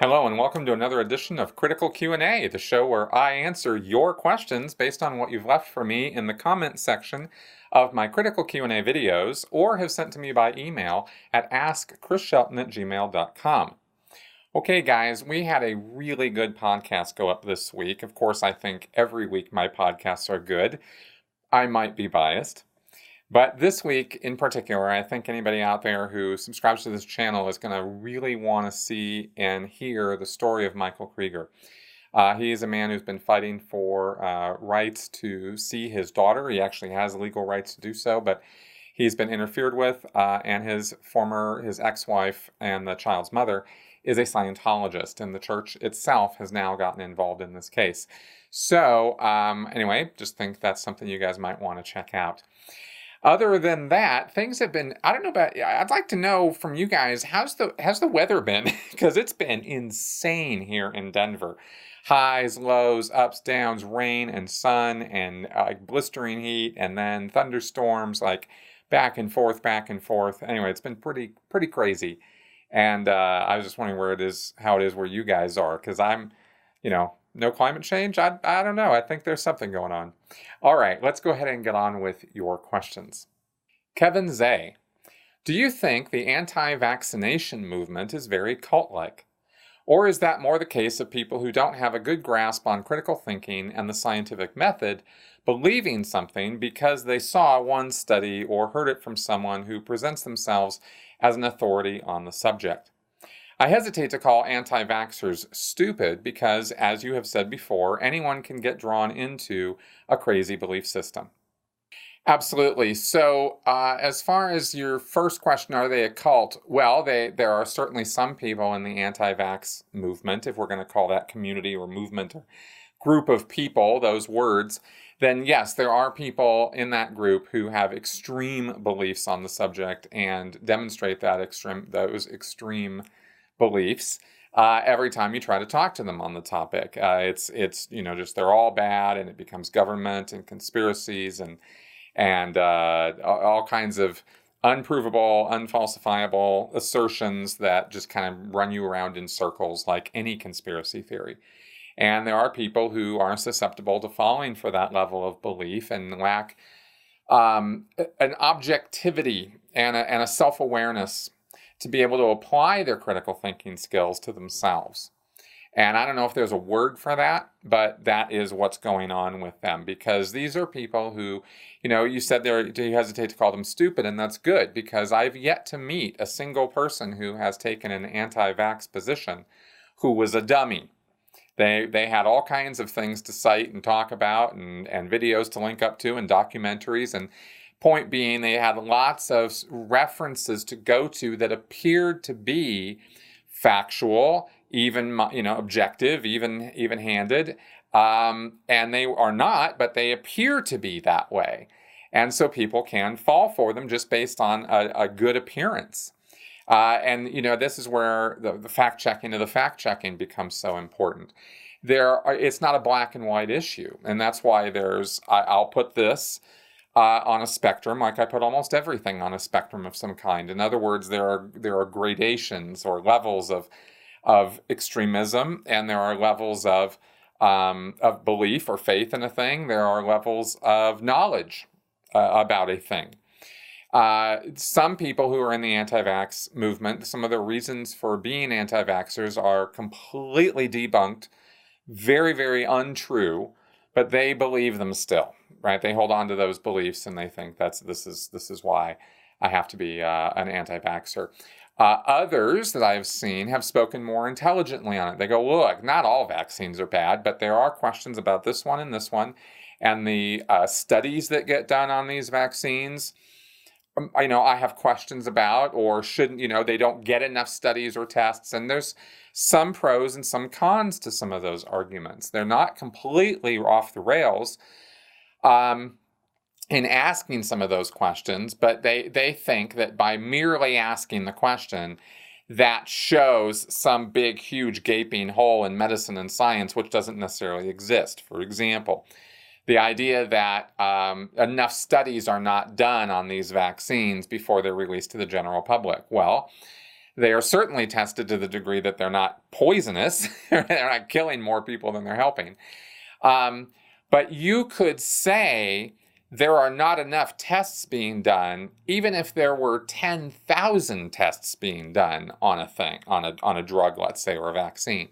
Hello and welcome to another edition of Critical Q&A, the show where I answer your questions based on what you've left for me in the comment section of my Critical Q&A videos or have sent to me by email at askchrisshelton@gmail.com. Okay, guys, we had a really good podcast go up this week. Of course, I think every week my podcasts are good. I might be biased. But this week in particular, I think anybody out there who subscribes to this channel is going to really want to see and hear the story of Michael Krieger. He is a man who's been fighting for rights to see his daughter. He actually has legal rights to do so, but he's been interfered with, and his ex-wife and the child's mother is a Scientologist, and the church itself has now gotten involved in this case. So anyway, just think that's something you guys might want to check out. Other than that, things have been, I don't know about, I'd like to know from you guys, how's the weather been? Because it's been insane here in Denver. Highs, lows, ups, downs, rain and sun and blistering heat, and then thunderstorms, like back and forth, back and forth. Anyway, it's been pretty crazy. And I was just wondering how it is where you guys are, because I'm, no climate change? I don't know. I think there's something going on. All right, let's go ahead and get on with your questions. Kevin Zay, do you think the anti-vaccination movement is very cult-like? Or is that more the case of people who don't have a good grasp on critical thinking and the scientific method, believing something because they saw one study or heard it from someone who presents themselves as an authority on the subject? I hesitate to call anti-vaxxers stupid because, as you have said before, anyone can get drawn into a crazy belief system. Absolutely. So as far as your first question, are they a cult? Well, there are certainly some people in the anti-vax movement, if we're going to call that community or movement or group of people, those words, then yes, there are people in that group who have extreme beliefs on the subject and demonstrate those extreme beliefs every time you try to talk to them on the topic. It's just they're all bad, and it becomes government and conspiracies and all kinds of unprovable, unfalsifiable assertions that just kind of run you around in circles like any conspiracy theory. And there are people who are susceptible to falling for that level of belief and lack an objectivity and a self-awareness to be able to apply their critical thinking skills to themselves. And I don't know if there's a word for that, but that is what's going on with them, because these are people who, you said you hesitate to call them stupid, and that's good, because I've yet to meet a single person who has taken an anti-vax position who was a dummy. They had all kinds of things to cite and talk about and videos to link up to and documentaries, and point being, they had lots of references to go to that appeared to be factual, even objective, even-handed, and they are not, but they appear to be that way, and so people can fall for them just based on a good appearance. And this is where the fact-checking of the fact-checking becomes so important. It's not a black and white issue, and that's why I'll put this on a spectrum, like I put almost everything on a spectrum of some kind. In other words, there are gradations or levels of extremism, and there are levels of belief or faith in a thing. There are levels of knowledge about a thing. Some people who are in the anti-vax movement, some of their reasons for being anti-vaxxers are completely debunked, very, very untrue, but they believe them still. Right, they hold on to those beliefs, and they think this is why I have to be an anti-vaxxer. Others that I've seen have spoken more intelligently on it. They go, look, not all vaccines are bad, but there are questions about this one, and the studies that get done on these vaccines. I have questions about, or shouldn't, they don't get enough studies or tests, and there's some pros and some cons to some of those arguments. They're not completely off the rails in asking some of those questions, but they think that by merely asking the question, that shows some big, huge, gaping hole in medicine and science, which doesn't necessarily exist. For example, the idea that enough studies are not done on these vaccines before they're released to the general public. Well, They are certainly tested to the degree that they're not poisonous. They're not killing more people than they're helping. But you could say there are not enough tests being done, even if there were 10,000 tests being done on a thing, on a drug, let's say, or a vaccine.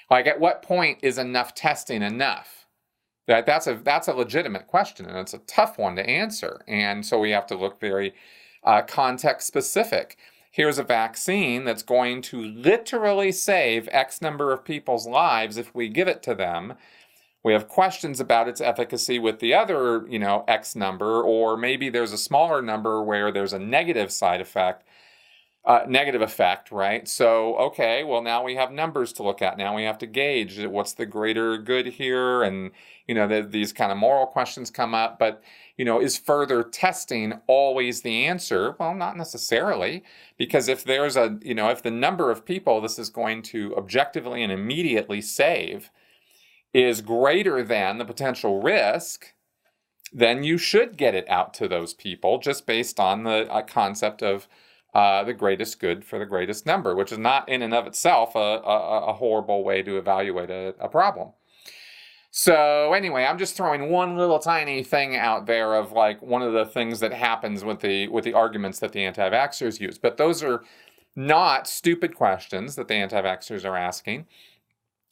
Like, at what point is enough testing enough? That's a legitimate question, and it's a tough one to answer. And so we have to look very context specific. Here's a vaccine that's going to literally save X number of people's lives if we give it to them. We have questions about its efficacy with the other, X number, or maybe there's a smaller number where there's a negative side effect, negative effect, right? So, okay, well, now we have numbers to look at. Now we have to gauge what's the greater good here, and these kind of moral questions come up. But is further testing always the answer? Well, not necessarily, because if there's if the number of people this is going to objectively and immediately save is greater than the potential risk, then you should get it out to those people just based on the concept of the greatest good for the greatest number, which is not in and of itself a horrible way to evaluate a problem. So anyway, I'm just throwing one little tiny thing out there of like one of the things that happens with the arguments that the anti-vaxxers use. But those are not stupid questions that the anti-vaxxers are asking.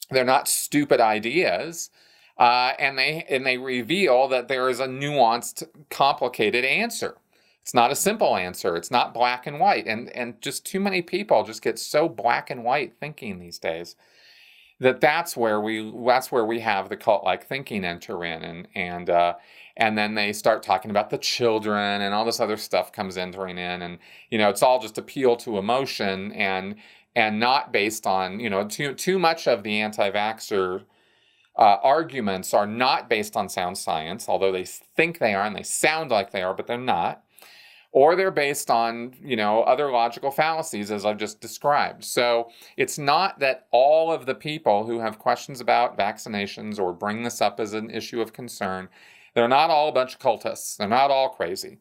They're not stupid ideas. And they reveal that there is a nuanced, complicated answer. It's not a simple answer. It's not black and white. And just too many people just get so black and white thinking these days that's where we have the cult-like thinking enter in, and then they start talking about the children, and all this other stuff comes entering in, and it's all just appeal to emotion and not based on too much of the anti-vaxxer arguments are not based on sound science, although they think they are and they sound like they are, but they're not. Or they're based on, other logical fallacies, as I've just described. So it's not that all of the people who have questions about vaccinations or bring this up as an issue of concern, they're not all a bunch of cultists. They're not all crazy.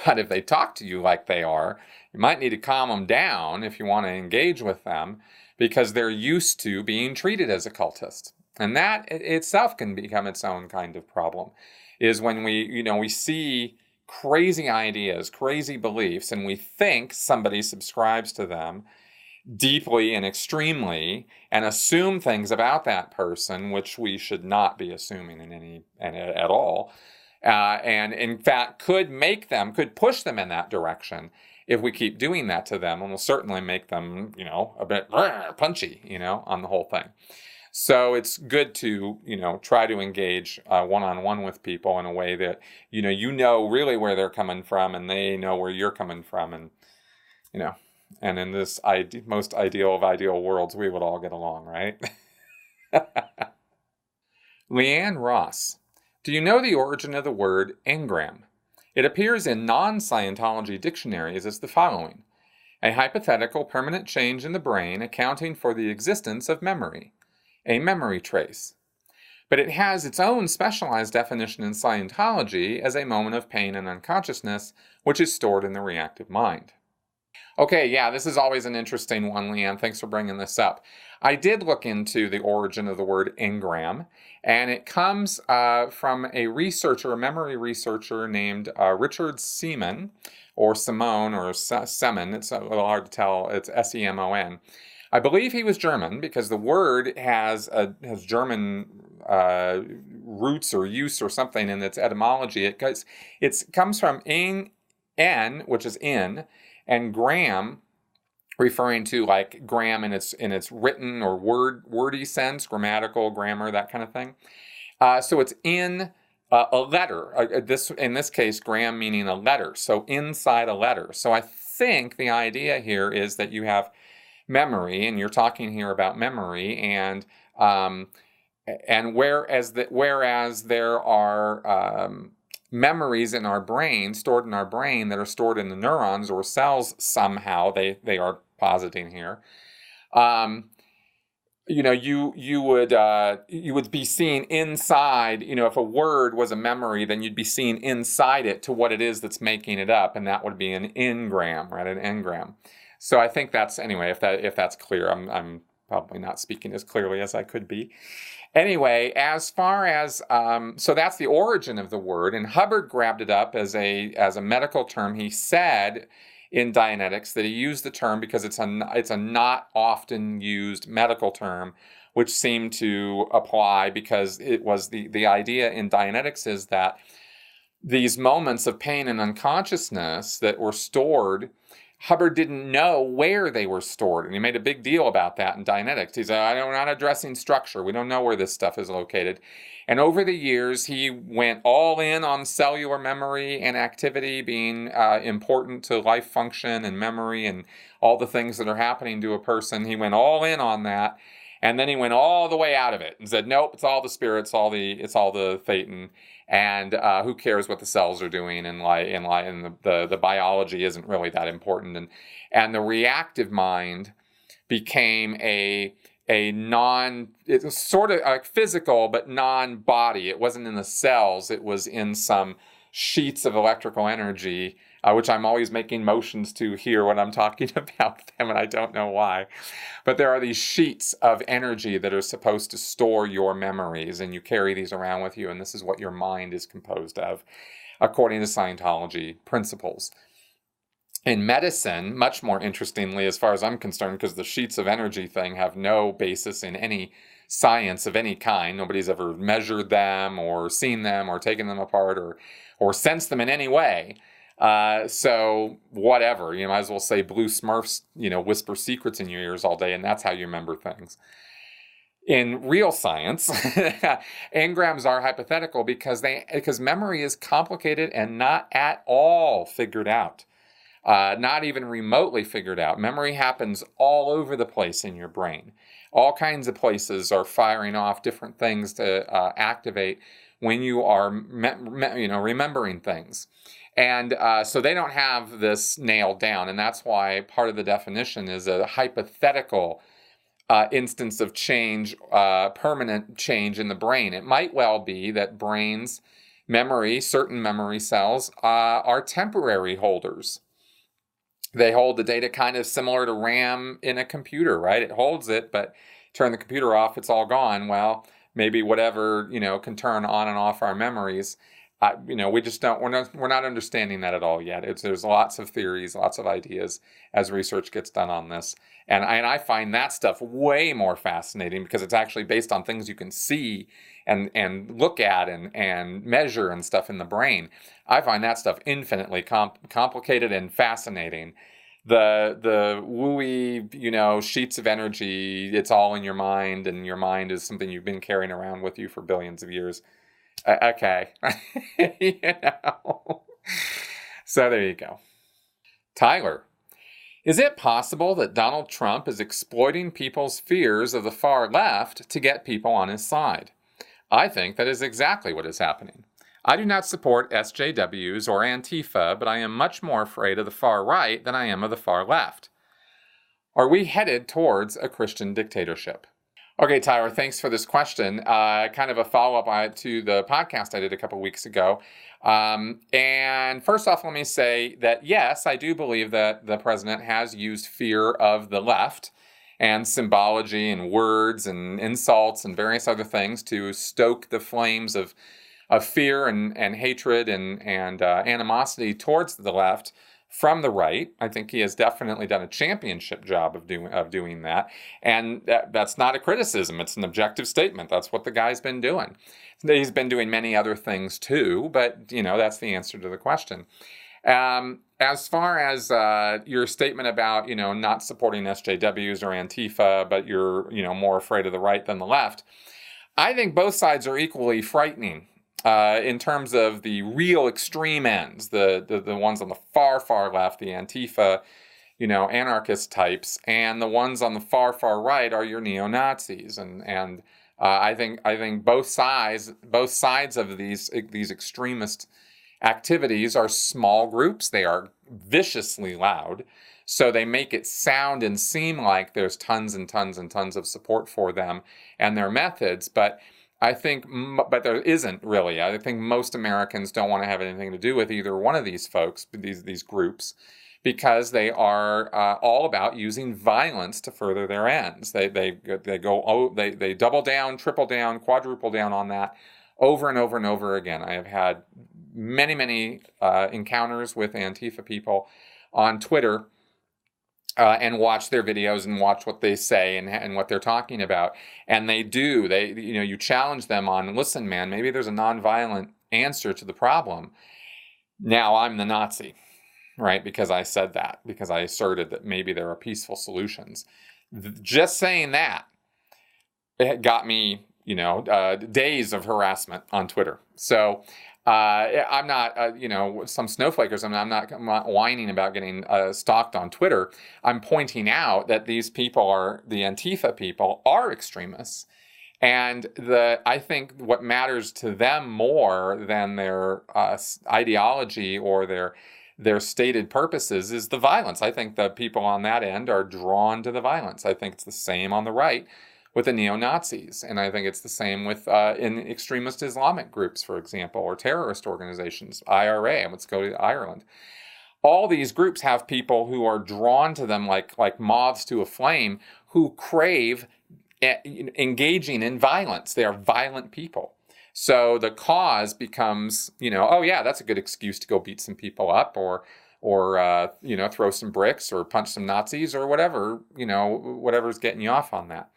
But if they talk to you like they are, you might need to calm them down if you want to engage with them, because they're used to being treated as a cultist. And that itself can become its own kind of problem, is when we see crazy ideas, crazy beliefs, and we think somebody subscribes to them deeply and extremely, and assume things about that person which we should not be assuming at all, and in fact could push them in that direction if we keep doing that to them, and will certainly make them a bit punchy on the whole thing. So it's good to, try to engage one-on-one with people in a way that, really where they're coming from, and they know where you're coming from. And, and in this most ideal of ideal worlds, we would all get along, right? Leanne Ross, do you know the origin of the word Engram? It appears in non-Scientology dictionaries as the following: a hypothetical permanent change in the brain accounting for the existence of memory. A memory trace. But it has its own specialized definition in Scientology as a moment of pain and unconsciousness, which is stored in the reactive mind. Okay, yeah, this is always an interesting one, Leanne. Thanks for bringing this up. I did look into the origin of the word Engram, and it comes from a memory researcher named Richard Seaman, or Simone, or Semen. It's a little hard to tell. It's Semon. I believe he was German, because the word has German roots or use or something in its etymology. It comes from en, which is in, and gram, referring to like gram in its written or wordy sense, grammatical, grammar, that kind of thing. So it's in a letter. In this case, gram meaning a letter. So inside a letter. So I think the idea here is that you have memory, and you're talking here about memory, and whereas there are memories in our brain, stored in our brain, that are stored in the neurons or cells somehow, they are positing here. You would be seeing inside. If a word was a memory, then you'd be seeing inside it to what it is that's making it up, and that would be an engram, right? An engram. So I think that's, anyway, if that's clear, I'm probably not speaking as clearly as I could be. Anyway, as far as so that's the origin of the word, and Hubbard grabbed it up as a medical term. He said in Dianetics that he used the term because it's a not often used medical term, which seemed to apply because it was the idea in Dianetics is that these moments of pain and unconsciousness that were stored, Hubbard didn't know where they were stored, and he made a big deal about that in Dianetics. He said, we're not addressing structure. We don't know where this stuff is located. And over the years, he went all in on cellular memory and activity being important to life function and memory and all the things that are happening to a person. He went all in on that, and then he went all the way out of it and said, nope, it's all the spirit, it's all the Thetan. And who cares what the cells are doing, and the biology isn't really that important. And the reactive mind became it's sort of like physical, but non-body. It wasn't in the cells. It was in some sheets of electrical energy, which I'm always making motions to here when I'm talking about them, and I don't know why. But there are these sheets of energy that are supposed to store your memories, and you carry these around with you, and this is what your mind is composed of, according to Scientology principles. In medicine, much more interestingly, as far as I'm concerned, because the sheets of energy thing have no basis in any science of any kind. Nobody's ever measured them or seen them or taken them apart or sensed them in any way. So whatever, you might as well say blue Smurfs, whisper secrets in your ears all day, and that's how you remember things. In real science, engrams are hypothetical because memory is complicated and not at all figured out. Not even remotely figured out. Memory happens all over the place in your brain. All kinds of places are firing off different things to activate when you are remembering things. And so they don't have this nailed down, and that's why part of the definition is a hypothetical instance of change, permanent change in the brain. It might well be that brains, certain memory cells, are temporary holders. They hold the data kind of similar to RAM in a computer, right? It holds it, but turn the computer off, it's all gone. Well, maybe whatever, can turn on and off our memories. We just don't, we're not understanding that at all yet. There's lots of theories, lots of ideas as research gets done on this. And I find that stuff way more fascinating because it's actually based on things you can see and look at and measure and stuff in the brain. I find that stuff infinitely complicated and fascinating. The wooey, sheets of energy, it's all in your mind, and your mind is something you've been carrying around with you for billions of years. Okay. So there you go. Tyler, is it possible that Donald Trump is exploiting people's fears of the far left to get people on his side? I think that is exactly what is happening. I do not support SJWs or Antifa, but I am much more afraid of the far right than I am of the far left. Are we headed towards a Christian dictatorship? Okay, Tyler, thanks for this question. Kind of a follow-up to the podcast I did a couple weeks ago. And first off, let me say that, yes, I do believe that the president has used fear of the left and symbology and words and insults and various other things to stoke the flames of fear and hatred and animosity towards the left from the right. I think he has definitely done a championship job of doing that. And that's not a criticism. It's an objective statement. That's what the guy's been doing. He's been doing many other things too, but, that's the answer to the question. As far as your statement about, not supporting SJWs or Antifa, but you're, more afraid of the right than the left, I think both sides are equally frightening. In terms of the real extreme ends, the ones on the far, far left, the Antifa, anarchist types, and the ones on the far, far right are your neo-Nazis. And I think both sides of these extremist activities are small groups. They are viciously loud, so they make it sound and seem like there's tons and tons and tons of support for them and their methods, but there isn't really. I think most Americans don't want to have anything to do with either one of these folks, these groups, because they are all about using violence to further their ends. They double down, triple down, quadruple down on that over and over and over again. I have had many encounters with Antifa people on Twitter and watch their videos and watch what they say and what they're talking about. And you challenge them on, listen, man, maybe there's a nonviolent answer to the problem. Now I'm the Nazi, right? Because I said that, because I asserted that maybe there are peaceful solutions. Just saying that, it got me, days of harassment on Twitter. So I'm not, some snowflakers. I'm not whining about getting stalked on Twitter. I'm pointing out that these people the Antifa people are extremists. And I think what matters to them more than their ideology or their stated purposes is the violence. I think the people on that end are drawn to the violence. I think it's the same on the right with the neo-Nazis. And I think it's the same with in extremist Islamic groups, for example, or terrorist organizations, IRA, let's go to Ireland. All these groups have people who are drawn to them like moths to a flame, who crave engaging in violence. They are violent people. So the cause becomes, oh yeah, that's a good excuse to go beat some people up or throw some bricks or punch some Nazis or whatever, whatever's getting you off on that.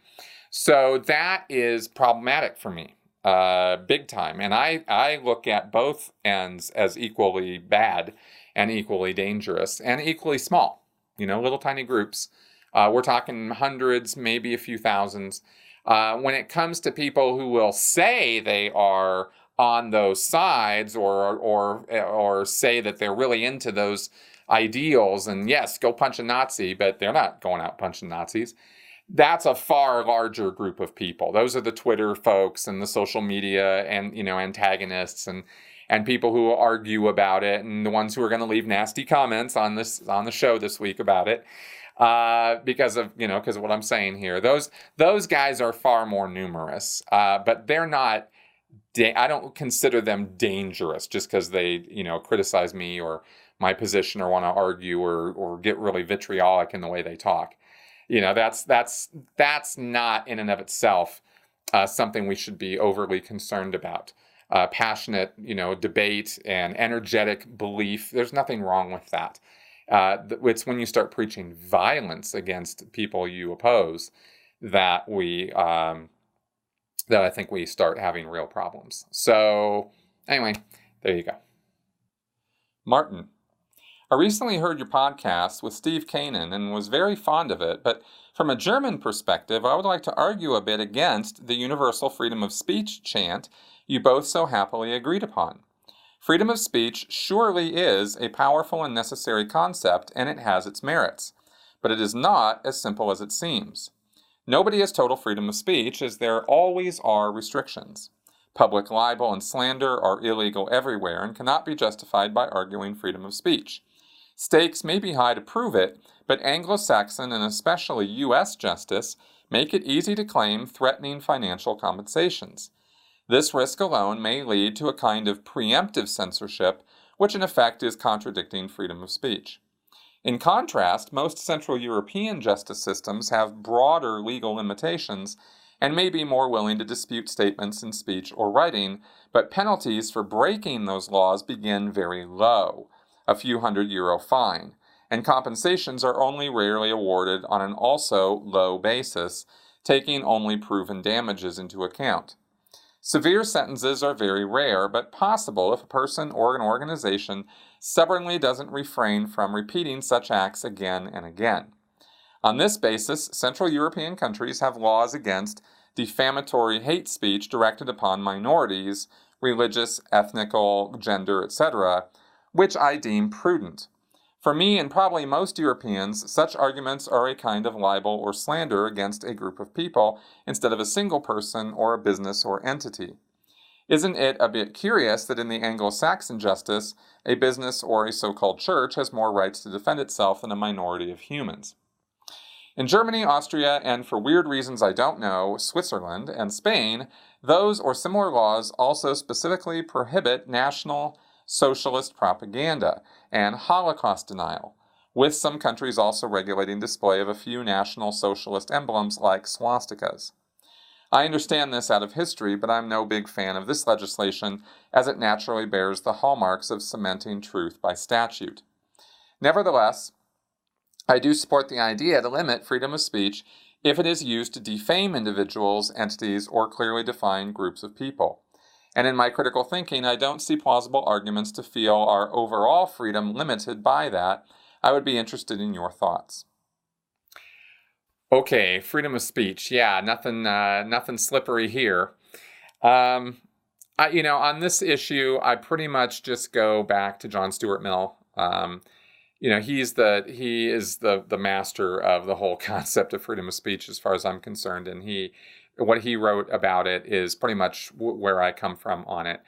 So that is problematic for me, big time. And I look at both ends as equally bad and equally dangerous and equally small, little tiny groups. We're talking hundreds, maybe a few thousands. When it comes to people who will say they are on those sides or say that they're really into those ideals and yes, go punch a Nazi, but they're not going out punching Nazis. That's a far larger group of people. Those are the Twitter folks and the social media and, antagonists and people who argue about it and the ones who are going to leave nasty comments on the show this week about it. Because of what I'm saying here. Those guys are far more numerous, but they're not, I don't consider them dangerous just because they, criticize me or my position or want to argue or get really vitriolic in the way they talk. That's not in and of itself something we should be overly concerned about. Passionate, debate and energetic belief, there's nothing wrong with that. It's when you start preaching violence against people you oppose that I think we start having real problems. So anyway, there you go. Martin, I recently heard your podcast with Steve Kanan and was very fond of it, but from a German perspective, I would like to argue a bit against the universal freedom of speech chant you both so happily agreed upon. Freedom of speech surely is a powerful and necessary concept, and it has its merits. But it is not as simple as it seems. Nobody has total freedom of speech, as there always are restrictions. Public libel and slander are illegal everywhere and cannot be justified by arguing freedom of speech. Stakes may be high to prove it, but Anglo-Saxon and especially U.S. justice make it easy to claim threatening financial compensations. This risk alone may lead to a kind of preemptive censorship, which in effect is contradicting freedom of speech. In contrast, most Central European justice systems have broader legal limitations and may be more willing to dispute statements in speech or writing, but penalties for breaking those laws begin very low, a few €100 fine, and compensations are only rarely awarded on an also low basis, taking only proven damages into account. Severe sentences are very rare, but possible if a person or an organization stubbornly doesn't refrain from repeating such acts again and again. On this basis, Central European countries have laws against defamatory hate speech directed upon minorities, religious, ethnical, gender, etc., which I deem prudent. For me and probably most Europeans, such arguments are a kind of libel or slander against a group of people instead of a single person or a business or entity. Isn't it a bit curious that in the Anglo-Saxon justice, a business or a so-called church has more rights to defend itself than a minority of humans? In Germany, Austria, and for weird reasons I don't know, Switzerland and Spain, those or similar laws also specifically prohibit national socialist propaganda and Holocaust denial, with some countries also regulating display of a few National Socialist emblems like swastikas. I understand this out of history, but I'm no big fan of this legislation as it naturally bears the hallmarks of cementing truth by statute. Nevertheless, I do support the idea to limit freedom of speech if it is used to defame individuals, entities, or clearly defined groups of people. And in my critical thinking, I don't see plausible arguments to feel our overall freedom limited by that. I would be interested in your thoughts. Okay, freedom of speech. Yeah, nothing slippery here. On this issue, I pretty much just go back to John Stuart Mill. He is the master of the whole concept of freedom of speech, as far as I'm concerned, and what he wrote about it is pretty much where I come from on it.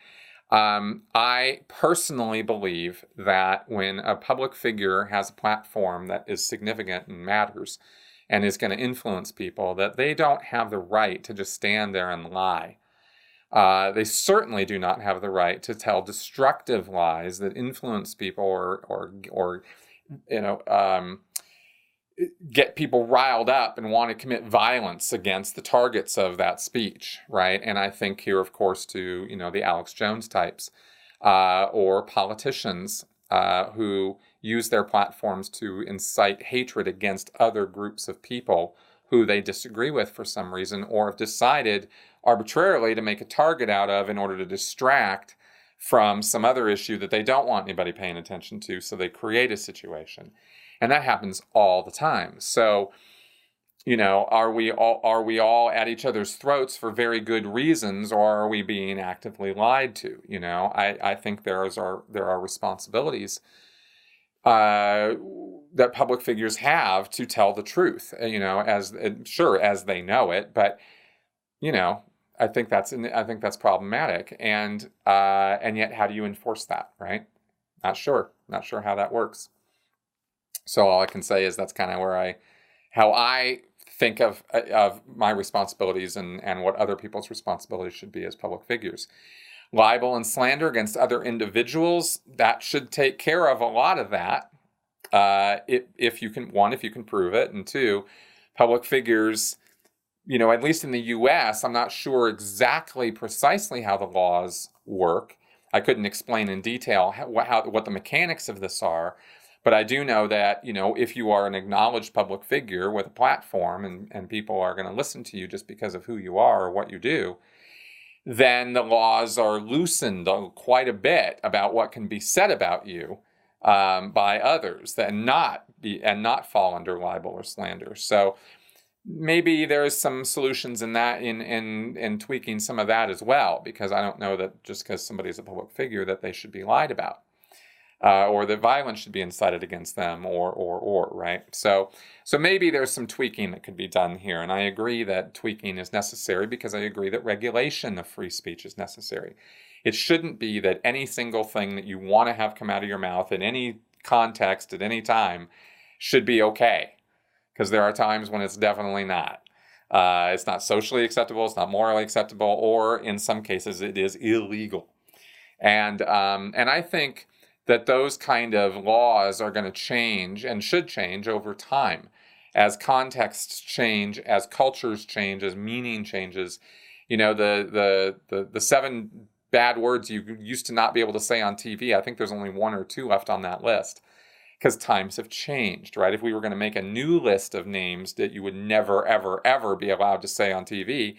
I personally believe that when a public figure has a platform that is significant and matters, and is going to influence people, that they don't have the right to just stand there and lie. They certainly do not have the right to tell destructive lies that influence people or get people riled up and want to commit violence against the targets of that speech, right? And I think here, of course, to the Alex Jones types or politicians who use their platforms to incite hatred against other groups of people who they disagree with for some reason, or have decided arbitrarily to make a target out of in order to distract from some other issue that they don't want anybody paying attention to, so they create a situation. And that happens all the time. So, are we all at each other's throats for very good reasons, or are we being actively lied to? I think there are responsibilities that public figures have to tell the truth, as they know it, but I think that's problematic, and yet how do you enforce that, right? Not sure how that works. So all I can say is that's kind of how I think of my responsibilities and what other people's responsibilities should be as public figures. Libel and slander against other individuals, that should take care of a lot of that. If you can prove it, and two, public figures, at least in the U.S., I'm not sure exactly precisely how the laws work. I couldn't explain in detail what the mechanics of this are, but I do know that, if you are an acknowledged public figure with a platform and people are going to listen to you just because of who you are or what you do, then the laws are loosened quite a bit about what can be said about you by others, and not fall under libel or slander. So maybe there's some solutions in that in tweaking some of that as well, because I don't know that just because somebody's a public figure that they should be lied about, or that violence should be incited against them, or right. So maybe there's some tweaking that could be done here, and I agree that tweaking is necessary, because I agree that regulation of free speech is necessary. It shouldn't be that any single thing that you want to have come out of your mouth in any context at any time should be okay, because there are times when it's definitely not. It's not socially acceptable, it's not morally acceptable, or in some cases it is illegal. And I think that those kind of laws are going to change and should change over time as contexts change, as cultures change, as meaning changes. The 7 bad words you used to not be able to say on TV, I think there's only 1 or 2 left on that list, because times have changed, right? If we were going to make a new list of names that you would never, ever, ever be allowed to say on TV,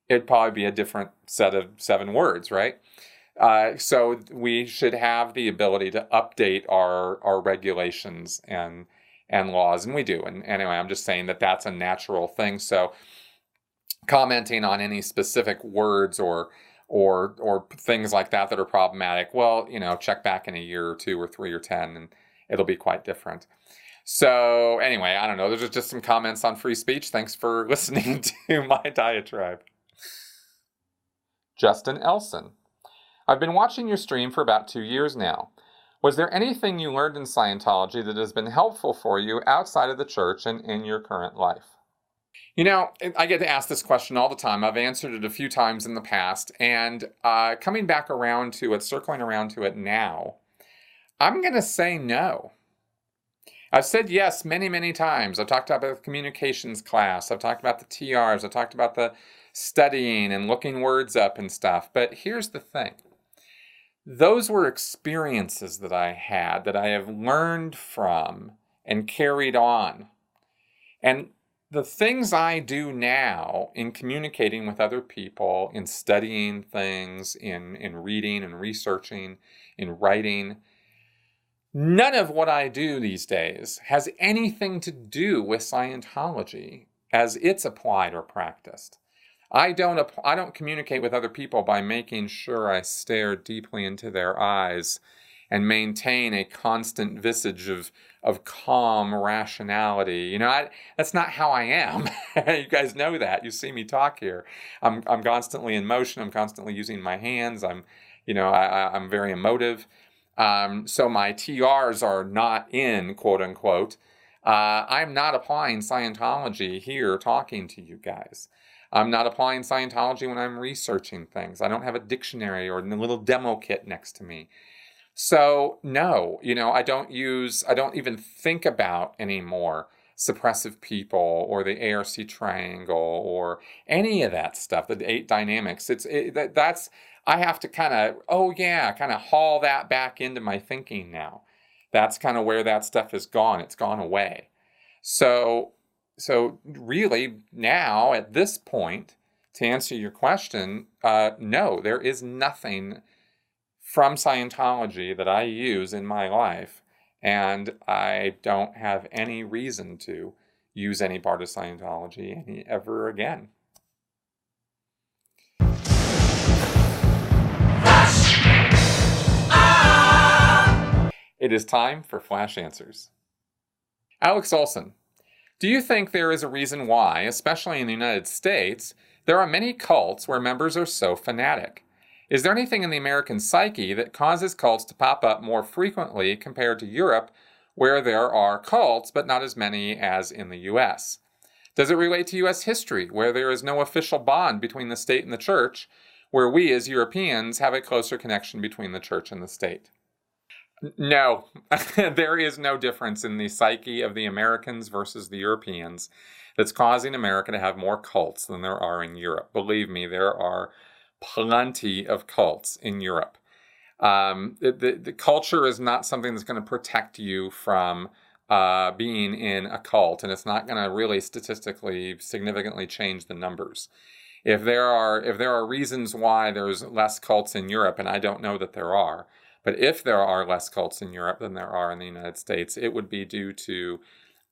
it'd probably be a different set of 7 words, right? So we should have the ability to update our regulations and laws, and we do. And anyway, I'm just saying that that's a natural thing. So commenting on any specific words or things like that are problematic, well, check back in a year or 2 or 3 or 10, and it'll be quite different. So anyway, I don't know. Those are just some comments on free speech. Thanks for listening to my diatribe. Justin Elson. I've been watching your stream for about 2 years now. Was there anything you learned in Scientology that has been helpful for you outside of the church and in your current life? I get to ask this question all the time. I've answered it a few times in the past, and coming back around to it, circling around to it now, I'm going to say no. I've said yes many, many times. I've talked about the communications class. I've talked about the TRs. I've talked about the studying and looking words up and stuff. But here's the thing. Those were experiences that I had that I have learned from and carried on. And the things I do now in communicating with other people, in studying things, in reading and researching, in writing, none of what I do these days has anything to do with Scientology as it's applied or practiced. I don't communicate with other people by making sure I stare deeply into their eyes and maintain a constant visage of calm rationality. That's not how I am. You guys know that. You see me talk here. I'm constantly in motion. I'm constantly using my hands. I'm very emotive. So my TRs are not in, quote unquote. I'm not applying Scientology here talking to you guys. I'm not applying Scientology when I'm researching things. I don't have a dictionary or a little demo kit next to me. So no, I don't even think about anymore suppressive people or the ARC triangle or any of that stuff, the 8 dynamics. I have to kind of haul that back into my thinking now. That's kind of where that stuff is gone. It's gone away. So really now at this point, to answer your question, no, there is nothing from Scientology that I use in my life, and I don't have any reason to use any part of Scientology ever again. It is time for Flash Answers. Alex Olson, do you think there is a reason why, especially in the United States, there are many cults where members are so fanatic? Is there anything in the American psyche that causes cults to pop up more frequently compared to Europe, where there are cults but not as many as in the US? Does it relate to US history, where there is no official bond between the state and the church, where we as Europeans have a closer connection between the church and the state? No, there is no difference in the psyche of the Americans versus the Europeans that's causing America to have more cults than there are in Europe. Believe me, there are plenty of cults in Europe. The culture is not something that's going to protect you from being in a cult, and it's not going to really statistically significantly change the numbers. If there are reasons why there's less cults in Europe, and I don't know that there are, but if there are less cults in Europe than there are in the United States, it would be due to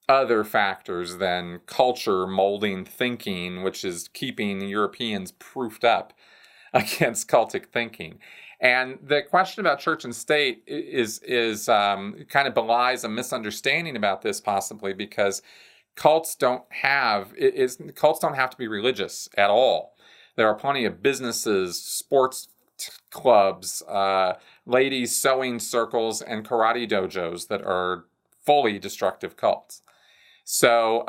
other factors than culture molding thinking, which is keeping Europeans proofed up against cultic thinking. And the question about church and state is kind of belies a misunderstanding about this, possibly because cults don't have to be religious at all. There are plenty of businesses, sports clubs, ladies sewing circles, and karate dojos that are fully destructive cults. So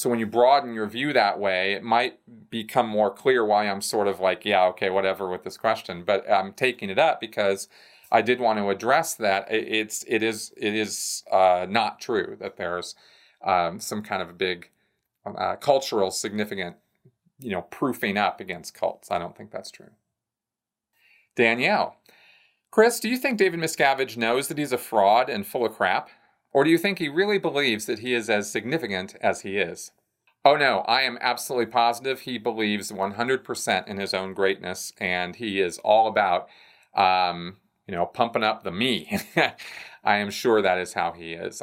when you broaden your view that way, it might become more clear why I'm sort of like, yeah, okay, whatever with this question. But I'm taking it up because I did want to address that. It is not true that there's some kind of a big cultural significant, proofing up against cults. I don't think that's true. Danielle, Chris, do you think David Miscavige knows that he's a fraud and full of crap? Or do you think he really believes that he is as significant as he is? Oh no, I am absolutely positive he believes 100% in his own greatness, and he is all about, pumping up the me. I am sure that is how he is.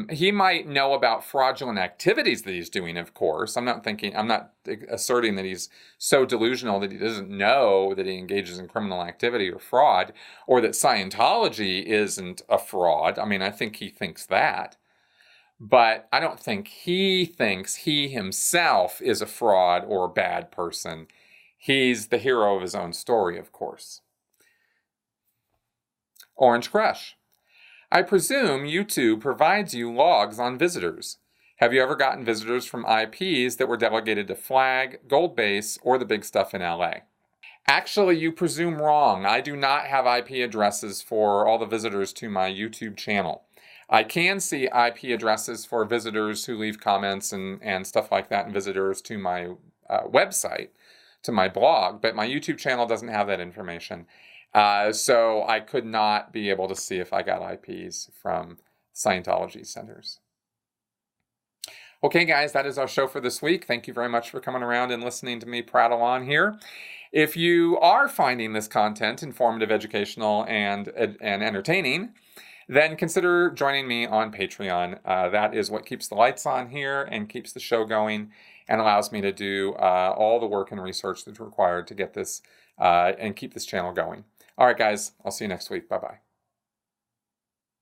He might know about fraudulent activities that he's doing, of course. I'm not asserting that he's so delusional that he doesn't know that he engages in criminal activity or fraud, or that Scientology isn't a fraud. I mean, I think he thinks that. But I don't think he thinks he himself is a fraud or a bad person. He's the hero of his own story, of course. Orange Crush. I presume YouTube provides you logs on visitors. Have you ever gotten visitors from IPs that were delegated to Flag, Gold Base, or the big stuff in LA? Actually, you presume wrong. I do not have IP addresses for all the visitors to my YouTube channel. I can see IP addresses for visitors who leave comments and stuff like that, and visitors to my website, to my blog, but my YouTube channel doesn't have that information. So I could not be able to see if I got IPs from Scientology centers. Okay, guys, that is our show for this week. Thank you very much for coming around and listening to me prattle on here. If you are finding this content informative, educational, and entertaining, then consider joining me on Patreon. That is what keeps the lights on here and keeps the show going and allows me to do all the work and research that's required to get this and keep this channel going. All right, guys, I'll see you next week. Bye-bye.